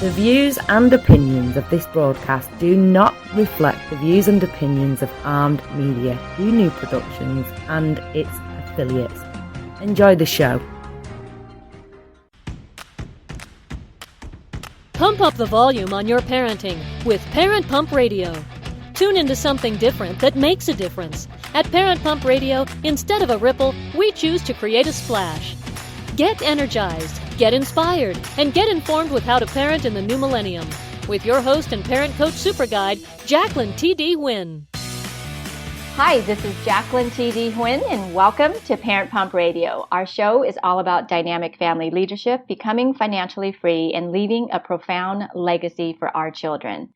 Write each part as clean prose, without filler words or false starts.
The views and opinions of this broadcast do not reflect the views and opinions of Armed Media, New Productions, and its affiliates. Enjoy the show. Pump up the volume on your parenting with Parent Pump Radio. Tune into something different that makes a difference. At Parent Pump Radio, instead of a ripple, we choose to create a splash. Get energized, get inspired, and get informed with how to parent in the new millennium. With your host and parent coach super guide, Jacqueline T.D. Huynh. Hi, this is Jacqueline T.D. Huynh, and welcome to Parent Pump Radio. Our show is all about dynamic family leadership, becoming financially free, and leaving a profound legacy for our children.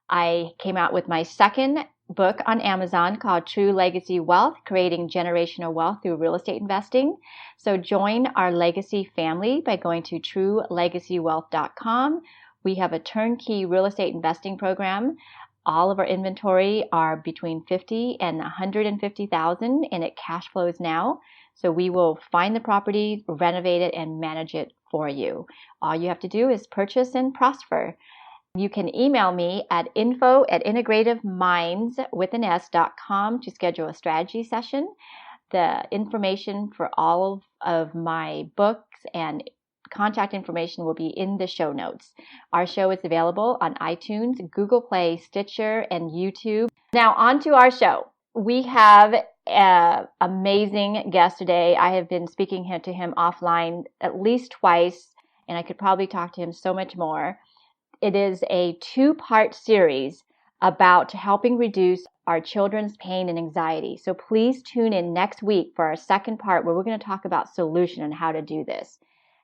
I came out with my second book on Amazon called True Legacy Wealth, Creating Generational Wealth Through Real Estate Investing. So join our legacy family by going to truelegacywealth.com. We have a turnkey real estate investing program. All of our inventory are between $50,000 and $150,000, and it cash flows now. So we will find the property, renovate it, and manage it for you. All you have to do is purchase and prosper. You can email me at info@integrativeminds.com to schedule a strategy session. The information for all of my books and contact information will be in the show notes. Our show is available on iTunes, Google Play, Stitcher, and YouTube. Now on to our show. We have an amazing guest today. I have been speaking to him offline at least twice, and I could probably talk to him so much more. It is a two-part series about helping reduce our children's pain and anxiety. So please tune in next week for our second part where we're going to talk about solution and how to do this.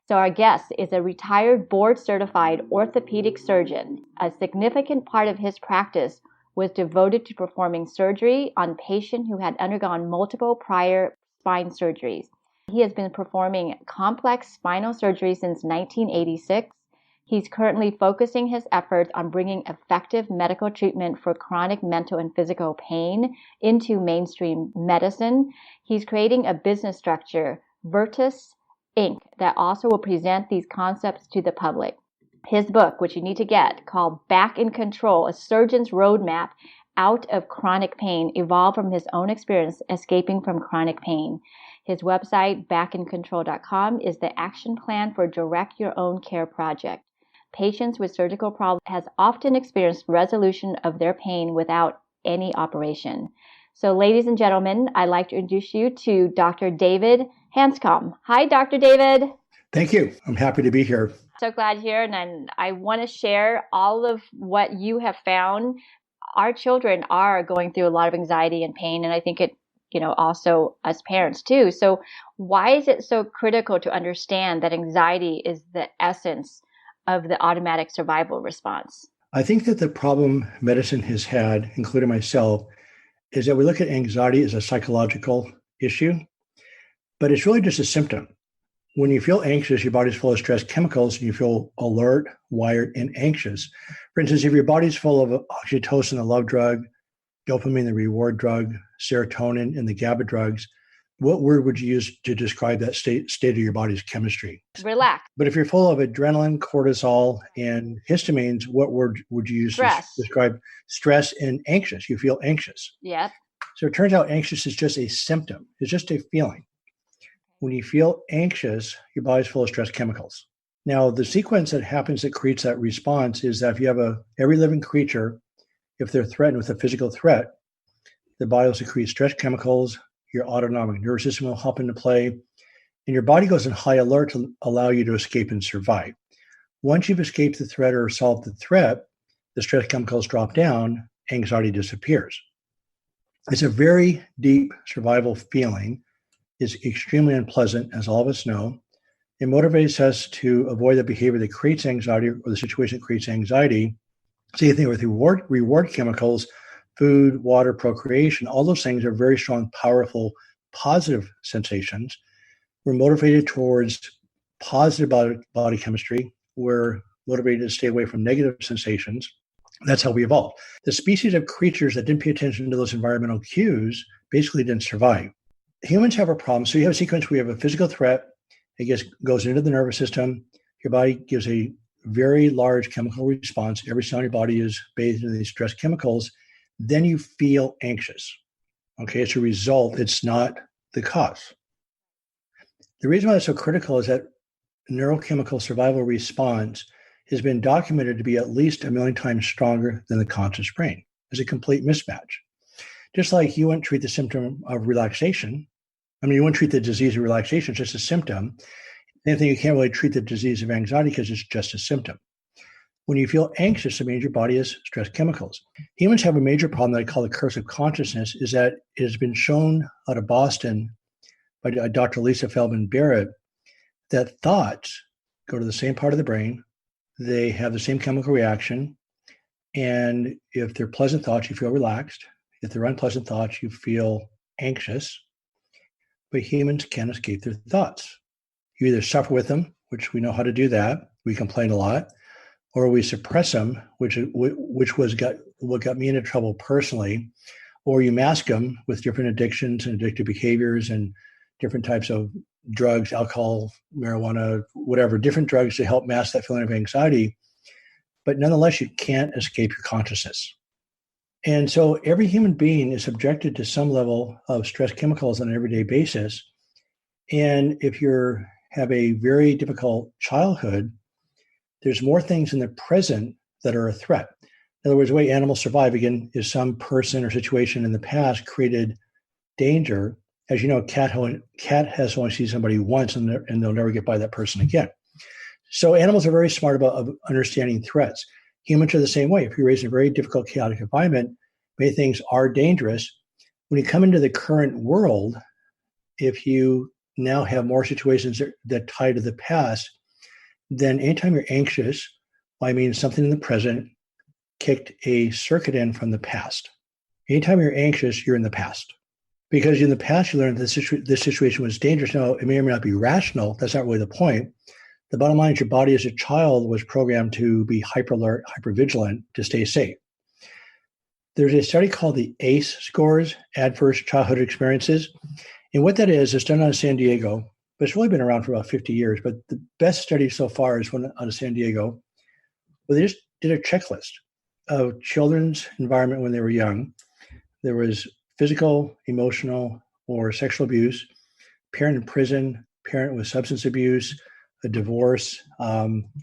So our guest is a retired board-certified orthopedic surgeon. A significant part of his practice was devoted to performing surgery on patients who had undergone multiple prior spine surgeries. He has been performing complex spinal surgery since 1986. He's currently focusing his efforts on bringing effective medical treatment for chronic mental and physical pain into mainstream medicine. He's creating a business structure, Virtus Inc., that also will present these concepts to the public. His book, which you need to get, called Back in Control, A Surgeon's Roadmap Out of Chronic Pain, evolved from his own experience escaping from chronic pain. His website, backincontrol.com, is the action plan for Direct Your Own Care project. Patients with surgical problems has often experienced resolution of their pain without any operation. So ladies and gentlemen, I'd like to introduce you to Dr. David Hanscom. Hi, Dr. David. Thank you. I'm happy to be here. So glad you're here, and I want to share all of what you have found. Our children are going through a lot of anxiety and pain, and I think it, also us parents too. So why is it so critical to understand that anxiety is the essence of the automatic survival response? I think that the problem medicine has had, including myself, is that we look at anxiety as a psychological issue, but it's really just a symptom. When you feel anxious, your body's full of stress chemicals and you feel alert, wired, and anxious. For instance, if your body's full of oxytocin, the love drug, dopamine, the reward drug, serotonin, and the GABA drugs, what word would you use to describe that state of your body's chemistry? Relax. But if you're full of adrenaline, cortisol, and histamines, what word would you use stress. to describe stress and anxious? You feel anxious. Yep. So it turns out anxious is just a symptom. It's just a feeling. When you feel anxious, your body's full of stress chemicals. Now, the sequence that happens that creates that response is that if you have every living creature, if they're threatened with a physical threat, the body will secrete stress chemicals, your autonomic nervous system will hop into play, and your body goes in high alert to allow you to escape and survive. Once you've escaped the threat or solved the threat, the stress chemicals drop down, anxiety disappears. It's a very deep survival feeling. It's extremely unpleasant, as all of us know. It motivates us to avoid the behavior that creates anxiety or the situation that creates anxiety. Same thing with reward chemicals, food, water, procreation. All those things are very strong, powerful, positive sensations. We're motivated towards positive body chemistry. We're motivated to stay away from negative sensations. That's how we evolved. The species of creatures that didn't pay attention to those environmental cues basically didn't survive. Humans have a problem. So you have a sequence where you have a physical threat. It goes into the nervous system. Your body gives a very large chemical response, every cell in your body is bathed in these stress chemicals, then you feel anxious. Okay, it's a result, it's not the cause. The reason why it's so critical is that neurochemical survival response has been documented to be at least 1,000,000 times stronger than the conscious brain. It's a complete mismatch. Just like you wouldn't treat the symptom of relaxation. I mean, you wouldn't treat the disease of relaxation, it's just a symptom. Same thing, you can't really treat the disease of anxiety because it's just a symptom. When you feel anxious, it means your body has stress chemicals. Humans have a major problem that I call the curse of consciousness, is that it has been shown out of Boston by Dr. Lisa Feldman Barrett that thoughts go to the same part of the brain, they have the same chemical reaction, and if they're pleasant thoughts, you feel relaxed. If they're unpleasant thoughts, you feel anxious. But humans can't escape their thoughts. You either suffer with them, which we know how to do that, we complain a lot, or we suppress them, which was what got me into trouble personally, or you mask them with different addictions and addictive behaviors and different types of drugs, alcohol, marijuana, whatever, different drugs to help mask that feeling of anxiety. But nonetheless, you can't escape your consciousness. And so every human being is subjected to some level of stress chemicals on an everyday basis. And if you have a very difficult childhood, there's more things in the present that are a threat. In other words, the way animals survive, again, is some person or situation in the past created danger. As you know, a cat has only seen somebody once and they'll never get by that person again. So animals are very smart about understanding threats. Humans are the same way. If you're raised in a very difficult, chaotic environment, many things are dangerous. When you come into the current world, if you now have more situations that tie to the past, then anytime you're anxious, I mean something in the present kicked a circuit in from the past. Anytime you're anxious, you're in the past. Because in the past, you learned this situation was dangerous. Now, it may or may not be rational. That's not really the point. The bottom line is your body as a child was programmed to be hyper alert, hyper vigilant to stay safe. There's a study called the ACE scores, Adverse Childhood Experiences. And what that is, it's done out of San Diego, but it's really been around for about 50 years. But the best study so far is one out of San Diego, where they just did a checklist of children's environment when they were young. There was physical, emotional, or sexual abuse, parent in prison, parent with substance abuse, a divorce,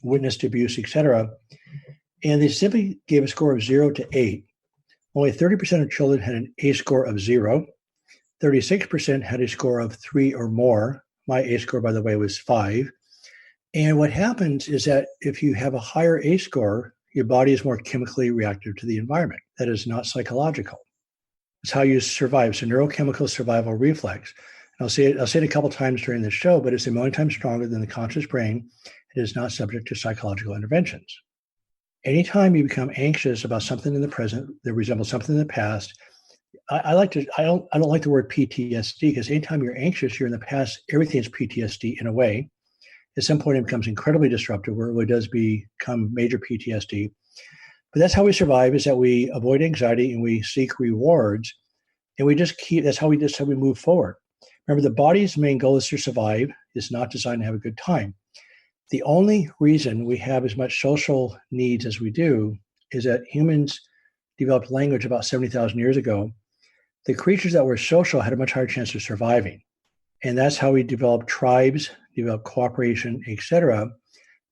witnessed abuse, etc. And they simply gave a score of 0 to 8. Only 30% of children had an ACE score of 0. 36% had a score of 3 or more. My ACE score, by the way, was 5. And what happens is that if you have a higher ACE score, your body is more chemically reactive to the environment. That is not psychological. It's how you survive. It's a neurochemical survival reflex. I'll say it a couple times during this show, but it's 1,000,000 times stronger than the conscious brain. It is not subject to psychological interventions. Anytime you become anxious about something in the present that resembles something in the past, I don't like the word PTSD, because anytime you're anxious, you're in the past, everything's PTSD in a way. At some point, it becomes incredibly disruptive, where it really does become major PTSD. But that's how we survive, is that we avoid anxiety and we seek rewards, and we just that's how we move forward. Remember, the body's main goal is to survive. It's not designed to have a good time. The only reason we have as much social needs as we do is that humans developed language about 70,000 years ago. The creatures that were social had a much higher chance of surviving. And that's how we developed tribes, developed cooperation, etc.,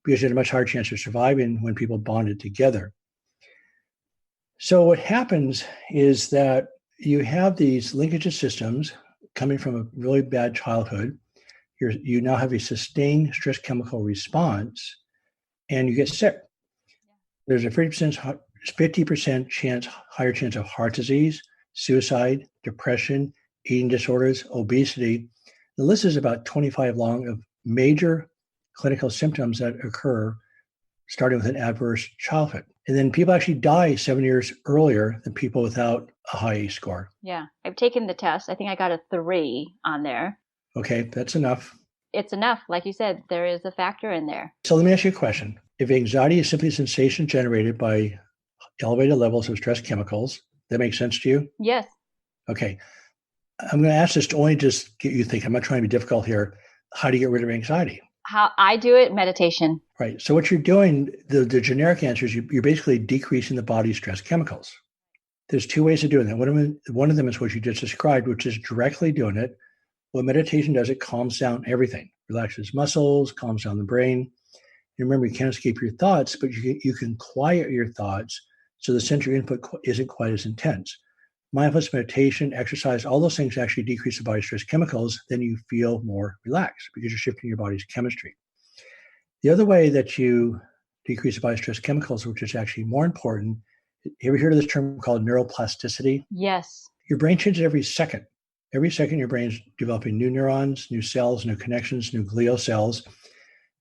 because you had a much higher chance of surviving when people bonded together. So what happens is that you have these linkage systems coming from a really bad childhood. You now have a sustained stress chemical response, and you get sick. There's a 50% higher chance of heart disease, suicide, depression, eating disorders, obesity. The list is about 25 long of major clinical symptoms that occur starting with an adverse childhood. And then people actually die 7 years earlier than people without a high ACE score. Yeah, I've taken the test. I think I got a 3 on there. Okay, that's enough. It's enough. Like you said, there is a factor in there. So let me ask you a question. If anxiety is simply a sensation generated by elevated levels of stress chemicals, that makes sense to you? Yes. Okay. I'm going to ask this to only just get you thinking. I'm not trying to be difficult here. How do you get rid of anxiety? How I do it, meditation. Right. So what you're doing, the generic answer is you're basically decreasing the body's stress chemicals. There's two ways of doing that. One of them is what you just described, which is directly doing it. What meditation does, it calms down everything, relaxes muscles, calms down the brain. And remember, you can't escape your thoughts, but you can quiet your thoughts so the sensory input isn't quite as intense. Mindfulness meditation, exercise, all those things actually decrease the body's stress chemicals. Then you feel more relaxed because you're shifting your body's chemistry. The other way that you decrease the body's stress chemicals, which is actually more important, you ever heard of this term called neuroplasticity? Yes. Your brain changes every second. Every second, your brain's developing new neurons, new cells, new connections, new glial cells.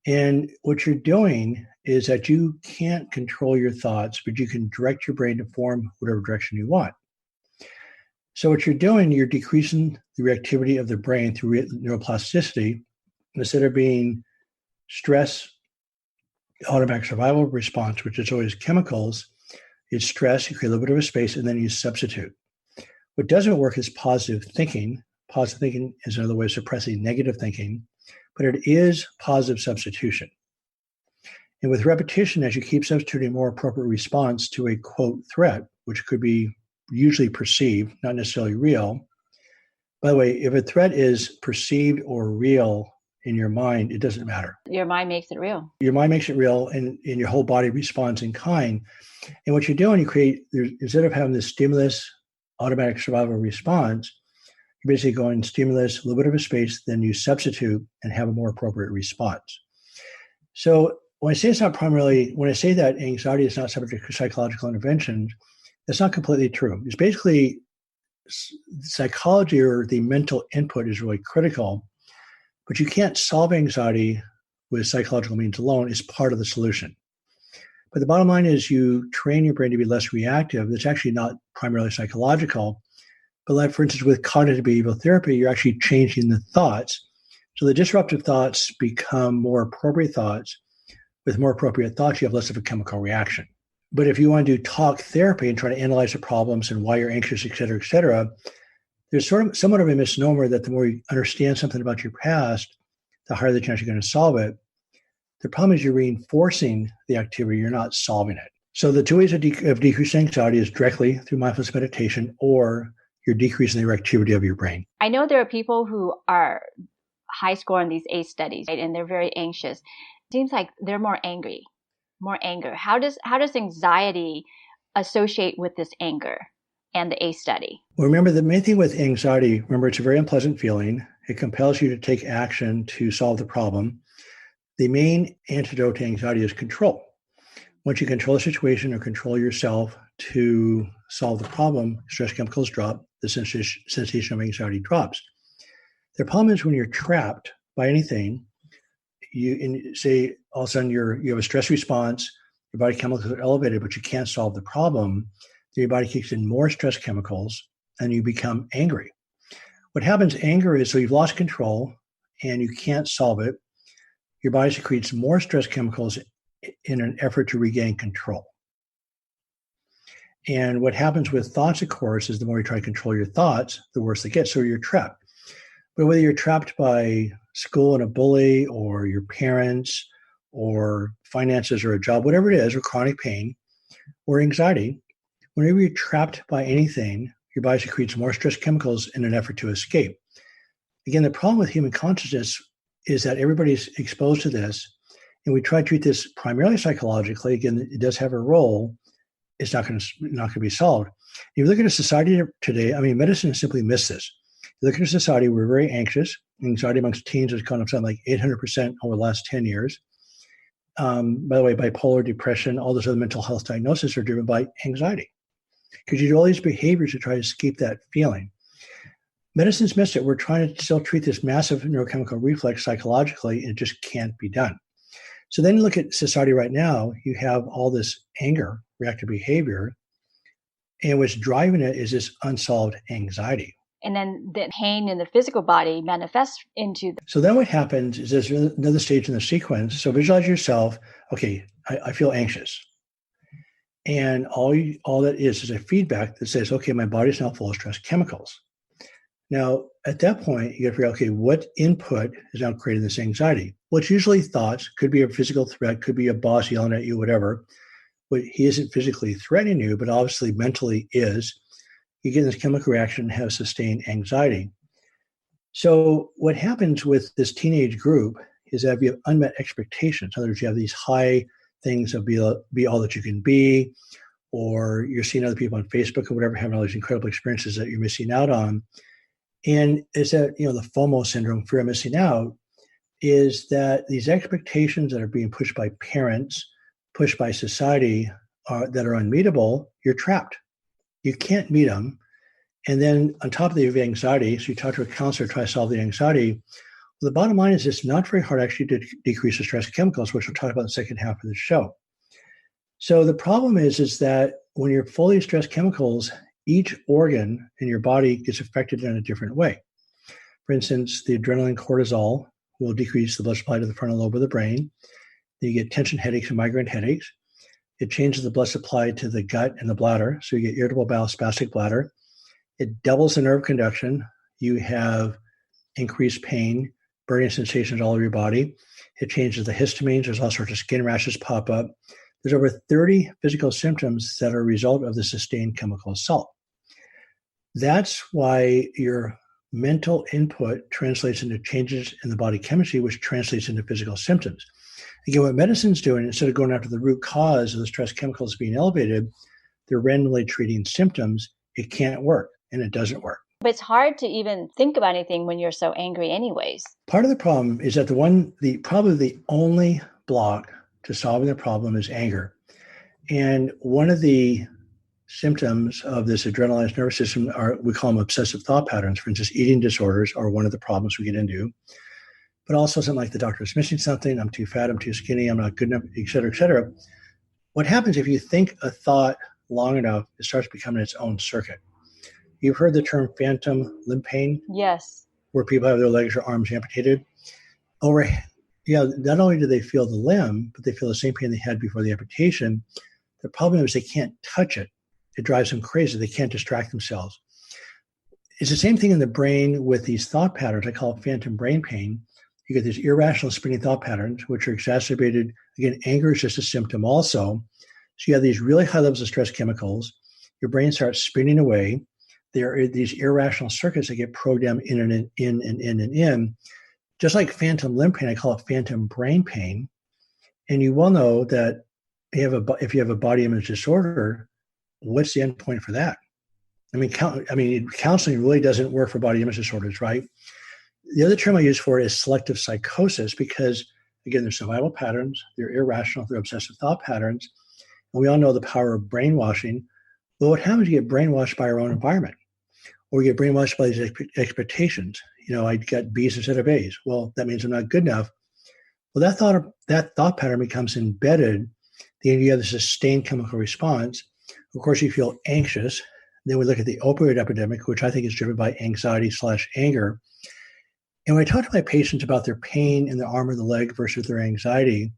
And what you're doing is that you can't control your thoughts, but you can direct your brain to form whatever direction you want. So what you're doing, you're decreasing the reactivity of the brain through neuroplasticity. Instead of being stress, automatic survival response, which is always chemicals, it's stress, you create a little bit of a space, and then you substitute. What doesn't work is positive thinking. Positive thinking is another way of suppressing negative thinking, but it is positive substitution. And with repetition, as you keep substituting a more appropriate response to a quote threat, which could be usually perceived, not necessarily real. By the way, if a threat is perceived or real in your mind, it doesn't matter. Your mind makes it real. Your mind makes it real, and your whole body responds in kind. And what you're doing, instead of having this stimulus, automatic survival response, you're basically going stimulus, a little bit of a space, then you substitute and have a more appropriate response. So when I say that anxiety is not subject to psychological interventions, that's not completely true. It's basically psychology, or the mental input, is really critical, but you can't solve anxiety with psychological means alone. It's part of the solution. But the bottom line is you train your brain to be less reactive. It's actually not primarily psychological. But like, for instance, with cognitive behavioral therapy, you're actually changing the thoughts. So the disruptive thoughts become more appropriate thoughts. With more appropriate thoughts, you have less of a chemical reaction. But if you want to do talk therapy and try to analyze the problems and why you're anxious, et cetera, there's somewhat of a misnomer that the more you understand something about your past, the higher the chance you're going to solve it. The problem is you're reinforcing the activity, you're not solving it. So the two ways of decreasing anxiety is directly through mindfulness meditation, or you're decreasing the activity of your brain. I know there are people who are high score on these ACE studies, right, and they're very anxious. It seems like they're more angry. How does anxiety associate with this anger and the ACE study? Well, remember, the main thing with anxiety, it's a very unpleasant feeling. It compels you to take action to solve the problem. The main antidote to anxiety is control. Once you control the situation or control yourself to solve the problem, stress chemicals drop, the sensation of anxiety drops. The problem is when you're trapped by anything, say all of a sudden you have a stress response, your body chemicals are elevated, but you can't solve the problem, then your body kicks in more stress chemicals and you become angry. What happens, anger is, so you've lost control and you can't solve it. Your body secretes more stress chemicals in an effort to regain control. And what happens with thoughts, of course, is the more you try to control your thoughts, the worse they get. So you're trapped. But whether you're trapped by school and a bully, or your parents, or finances, or a job, whatever it is, or chronic pain, or anxiety, whenever you're trapped by anything, your body secretes more stress chemicals in an effort to escape. Again, the problem with human consciousness is that everybody's exposed to this, and we try to treat this primarily psychologically. Again, it does have a role. It's not going to be solved. If you look at a society today, medicine has simply missed this. You look at a society, we're very anxious. Anxiety amongst teens has gone up something like 800% over the last 10 years. By the way, bipolar, depression, all those other mental health diagnoses are driven by anxiety, because you do all these behaviors to try to escape that feeling. Medicine's missed it. We're trying to still treat this massive neurochemical reflex psychologically, and it just can't be done. So then you look at society right now, you have all this anger, reactive behavior, and what's driving it is this unsolved anxiety. And then the pain in the physical body manifests into. So then what happens is there's another stage in the sequence. So visualize yourself, okay, I feel anxious. And all that is a feedback that says, okay, my body's now full of stress chemicals. Now, at that point, you got to figure out, okay, what input is now creating this anxiety? Well, it's usually thoughts, could be a physical threat, could be a boss yelling at you, whatever. But he isn't physically threatening you, but obviously mentally is. You get this chemical reaction and have sustained anxiety. So what happens with this teenage group is that you have unmet expectations. In other words, you have these high things of be all that you can be, or you're seeing other people on Facebook or whatever having all these incredible experiences that you're missing out on. And it's that, the FOMO syndrome, fear of missing out, is that these expectations that are being pushed by parents, pushed by society, that are unmeetable, you're trapped. You can't meet them. And then on top of the anxiety, so you talk to a counselor, try to solve the anxiety. The bottom line is it's not very hard actually to decrease the stress chemicals, which we'll talk about in the second half of the show. So the problem is that when you're fully stressed chemicals, each organ in your body gets affected in a different way. For instance, the adrenaline, cortisol will decrease the blood supply to the frontal lobe of the brain. Then you get tension headaches and migraine headaches. It changes the blood supply to the gut and the bladder, so you get irritable bowel, spastic bladder. It doubles the nerve conduction. You have increased pain, burning sensations all over your body. It changes the histamines. There's all sorts of skin rashes pop up. There's over 30 physical symptoms that are a result of the sustained chemical assault. That's why your mental input translates into changes in the body chemistry, which translates into physical symptoms. Again, what medicine's doing, instead of going after the root cause of the stress chemicals being elevated, they're randomly treating symptoms. It can't work, and it doesn't work. But it's hard to even think about anything when you're so angry anyways. Part of the problem is that probably the only block to solving the problem is anger. And one of the symptoms of this adrenalized nervous system we call them obsessive thought patterns. For instance, eating disorders are one of the problems we get into. But also something like the doctor is missing something, I'm too fat, I'm too skinny, I'm not good enough, et cetera, et cetera. What happens if you think a thought long enough, it starts becoming its own circuit. You've heard the term phantom limb pain? Yes. Where people have their legs or arms amputated. Not only do they feel the limb, but they feel the same pain they had before the amputation. The problem is they can't touch it. It drives them crazy. They can't distract themselves. It's the same thing in the brain with these thought patterns. I call it phantom brain pain. You get these irrational spinning thought patterns, which are exacerbated. Again, anger is just a symptom also. So you have these really high levels of stress chemicals. Your brain starts spinning away. There are these irrational circuits that get programmed in and in. Just like phantom limb pain, I call it phantom brain pain. And you well know that if you have a body image disorder, what's the end point for that? Counseling really doesn't work for body image disorders, right? The other term I use for it is selective psychosis because, again, they're survival patterns, they're irrational, they're obsessive thought patterns, and we all know the power of brainwashing. Well, what happens is you get brainwashed by our own environment, or you get brainwashed by these expectations. I got B's instead of A's. Well, that means I'm not good enough. Well, that thought pattern becomes embedded. Then you have the sustained chemical response. Of course, you feel anxious. Then we look at the opioid epidemic, which I think is driven by anxiety/anger. And when I talk to my patients about their pain in the arm or the leg versus their anxiety,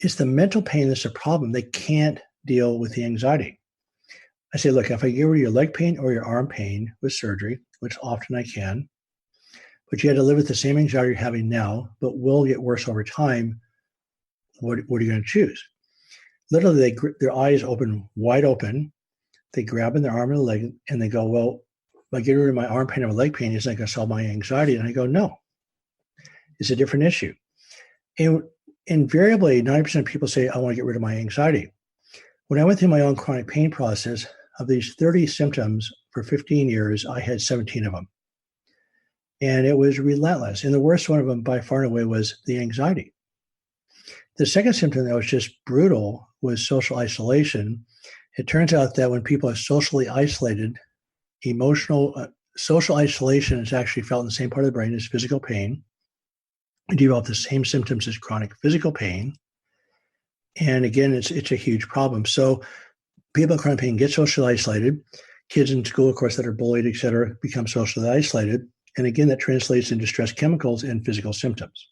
it's the mental pain that's the problem. They can't deal with the anxiety. I say, look, if I give you your leg pain or your arm pain with surgery, which often I can, but you had to live with the same anxiety you're having now, but will get worse over time, what are you going to choose? Literally, their eyes open wide open. They grab in their arm and leg, and they go, well, if I get rid of my arm pain or my leg pain, it's not going to solve my anxiety. And I go, no, it's a different issue. And invariably, 90% of people say, I want to get rid of my anxiety. When I went through my own chronic pain process, of these 30 symptoms for 15 years, I had 17 of them. And it was relentless. And the worst one of them by far and away was the anxiety. The second symptom that was just brutal was social isolation. It turns out that when people are socially isolated, social isolation is actually felt in the same part of the brain as physical pain. You develop the same symptoms as chronic physical pain. And again, it's a huge problem. So people with chronic pain get socially isolated. Kids in school, of course, that are bullied, et cetera, become socially isolated. And again, that translates into stress chemicals and physical symptoms.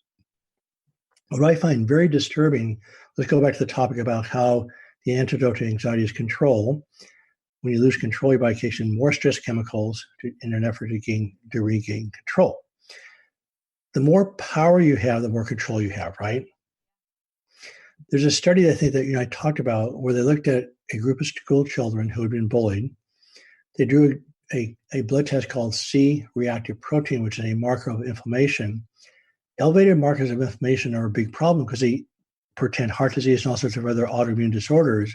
What I find very disturbing, let's go back to the topic about how the antidote to anxiety is control. when you lose control, your body kicks in more stress chemicals in an effort to regain control. The more power you have, the more control you have, right? There's a study I think that I talked about where they looked at a group of school children who had been bullied. They drew a blood test called C-reactive protein, which is a marker of inflammation. Elevated markers of inflammation are a big problem because they portend heart disease and all sorts of other autoimmune disorders.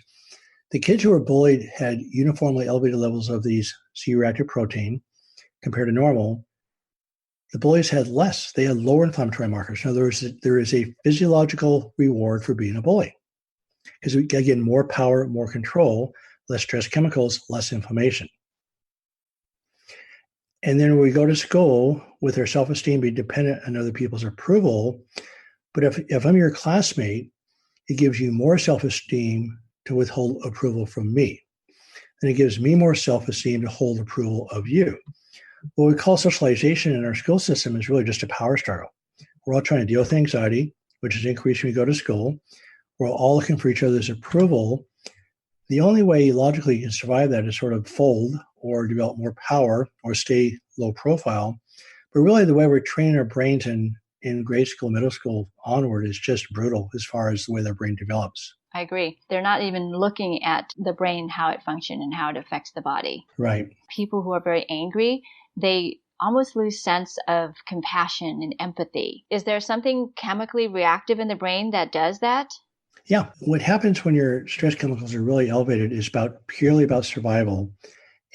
The kids who were bullied had uniformly elevated levels of these C-reactive protein compared to normal. The bullies had less. They had lower inflammatory markers. In other words, there is a physiological reward for being a bully because we get, again, more power, more control, less stress chemicals, less inflammation. And then we go to school with our self-esteem being dependent on other people's approval. But if I'm your classmate, it gives you more self-esteem to withhold approval from me. And it gives me more self-esteem to hold approval of you. What we call socialization in our school system is really just a power struggle. We're all trying to deal with anxiety, which is increasing when we go to school. We're all looking for each other's approval. The only way logically you can survive that is sort of fold or develop more power or stay low profile. But really the way we're training our brains in grade school, middle school onward is just brutal as far as the way their brain develops. I agree. They're not even looking at the brain, how it functions and how it affects the body. Right. People who are very angry, they almost lose sense of compassion and empathy. Is there something chemically reactive in the brain that does that? Yeah. What happens when your stress chemicals are really elevated is purely about survival.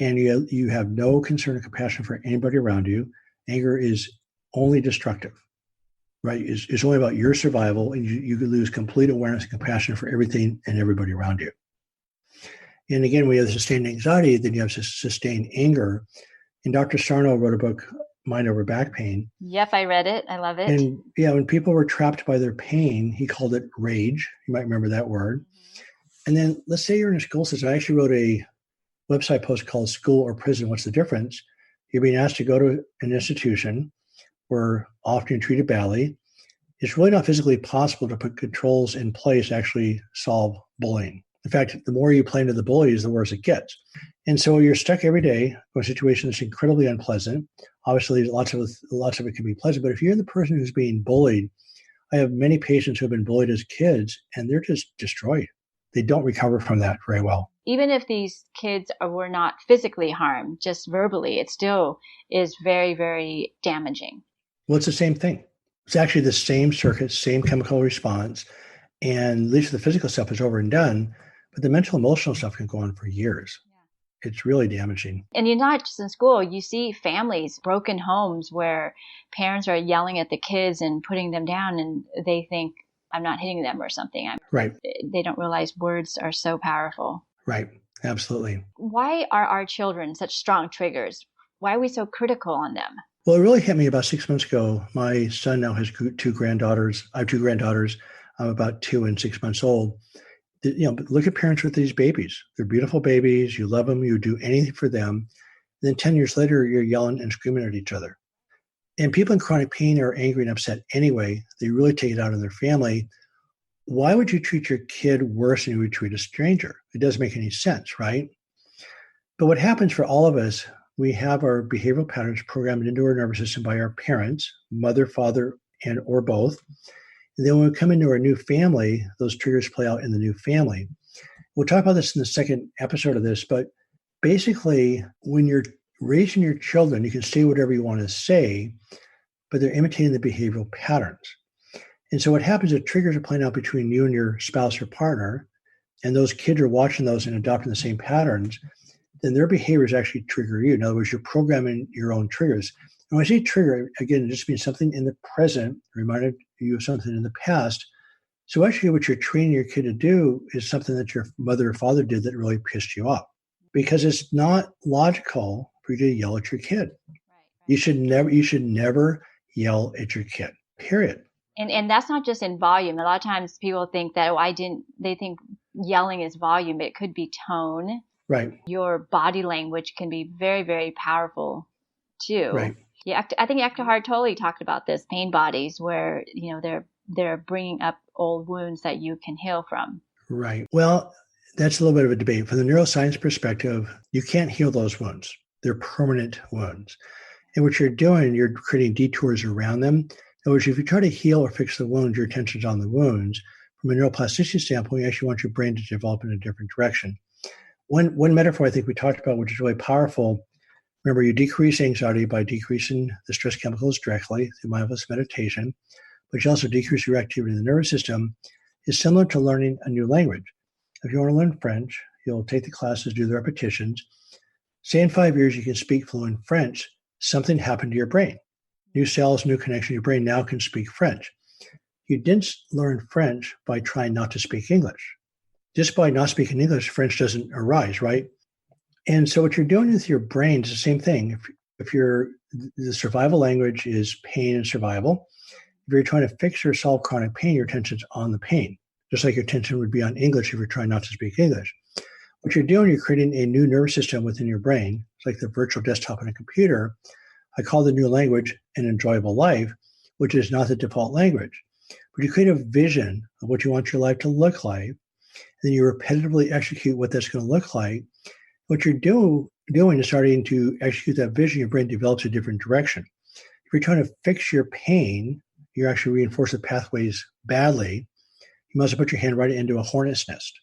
And you have no concern or compassion for anybody around you. Anger is only destructive, right? It's only about your survival, and you could lose complete awareness and compassion for everything and everybody around you. And again, we have sustained anxiety, then you have sustained anger. And Dr. Sarno wrote a book, Mind Over Back Pain. Yep, I read it. I love it. And yeah, when people were trapped by their pain, he called it rage. You might remember that word. Mm-hmm. And then let's say you're in a school system. I actually wrote a website post called School or Prison, What's the Difference? You're being asked to go to an institution where often you're treated badly. It's really not physically possible to put controls in place to actually solve bullying. In fact, the more you play into the bullies, the worse it gets. And so you're stuck every day in a situation that's incredibly unpleasant. Obviously, lots of it can be pleasant, but if you're the person who's being bullied, I have many patients who have been bullied as kids, and they're just destroyed. They don't recover from that very well. Even if these kids were not physically harmed, just verbally, it still is very, very damaging. Well, it's the same thing. It's actually the same circuit, same chemical response. And at least the physical stuff is over and done, but the mental, emotional stuff can go on for years. Yeah. It's really damaging. And you're not just in school. You see families, broken homes where parents are yelling at the kids and putting them down, and they think, I'm not hitting them or something. Right. They don't realize words are so powerful. Right. Absolutely. Why are our children such strong triggers? Why are we so critical on them? Well, it really hit me about 6 months ago. My son now has two granddaughters. I have two granddaughters. I'm about 2 and 6 months old. But look at parents with these babies. They're beautiful babies. You love them. You do anything for them. And then 10 years later, you're yelling and screaming at each other. And people in chronic pain are angry and upset anyway. They really take it out on their family. Why would you treat your kid worse than you would treat a stranger? It doesn't make any sense, right? But what happens for all of us, we have our behavioral patterns programmed into our nervous system by our parents, mother, father, and or both. And then when we come into our new family, those triggers play out in the new family. We'll talk about this in the second episode of this, but basically when you're raising your children, you can say whatever you want to say, but they're imitating the behavioral patterns. And so what happens is triggers are playing out between you and your spouse or partner, and those kids are watching those and adopting the same patterns, then their behaviors actually trigger you. In other words, you're programming your own triggers. And when I say trigger, again, it just means something in the present reminded you of something in the past. So actually what you're training your kid to do is something that your mother or father did that really pissed you off. Because it's not logical for you to yell at your kid. Right. You should never yell at your kid, period. And that's not just in volume. A lot of times people think that, they think yelling is volume. It could be tone. Right. Your body language can be very, very powerful too. Right. Yeah, I think Eckhart Tolle talked about this, pain bodies, where, they're bringing up old wounds that you can heal from. Right. Well, that's a little bit of a debate. From the neuroscience perspective, you can't heal those wounds. They're permanent wounds. And what you're doing, you're creating detours around them. In other words, if you try to heal or fix the wounds, your attention's on the wounds. From a neuroplasticity standpoint, you actually want your brain to develop in a different direction. One metaphor I think we talked about, which is really powerful, remember, you decrease anxiety by decreasing the stress chemicals directly through mindfulness meditation, but you also decrease your activity in the nervous system, is similar to learning a new language. If you want to learn French, you'll take the classes, do the repetitions. Say in 5 years you can speak fluent French, something happened to your brain. New cells, new connection. Your brain now can speak French. You didn't learn French by trying not to speak English. Just by not speaking English, French doesn't arise, right? And so what you're doing with your brain is the same thing. If the survival language is pain and survival, if you're trying to fix or solve chronic pain, your attention's on the pain, just like your attention would be on English if you're trying not to speak English. What you're doing, you're creating a new nervous system within your brain. It's like the virtual desktop on a computer. I call the new language an enjoyable life, which is not the default language. But you create a vision of what you want your life to look like, and then you repetitively execute what that's going to look like. What you're doing is starting to execute that vision. Your brain develops a different direction. If you're trying to fix your pain, you actually reinforce the pathways badly. You must have put your hand right into a hornet's nest.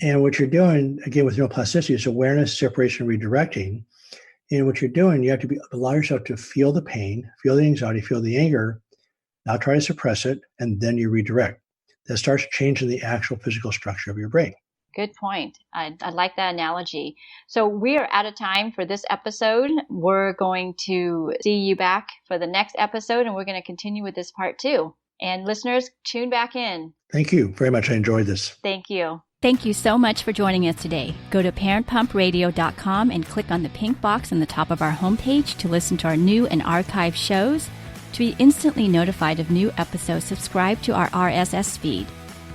And what you're doing, again, with neuroplasticity is awareness, separation, redirecting. And what you're doing, you have to allow yourself to feel the pain, feel the anxiety, feel the anger, not try to suppress it, and then you redirect. That starts changing the actual physical structure of your brain. Good point. I like that analogy. So we are out of time for this episode. We're going to see you back for the next episode, and we're going to continue with this part 2. And listeners, tune back in. Thank you very much. I enjoyed this. Thank you. Thank you so much for joining us today. Go to parentpumpradio.com and click on the pink box on the top of our homepage to listen to our new and archived shows. To be instantly notified of new episodes, subscribe to our RSS feed.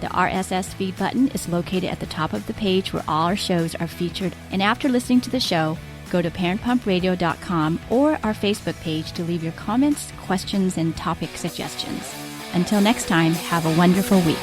The RSS feed button is located at the top of the page where all our shows are featured. And after listening to the show, go to parentpumpradio.com or our Facebook page to leave your comments, questions, and topic suggestions. Until next time, have a wonderful week.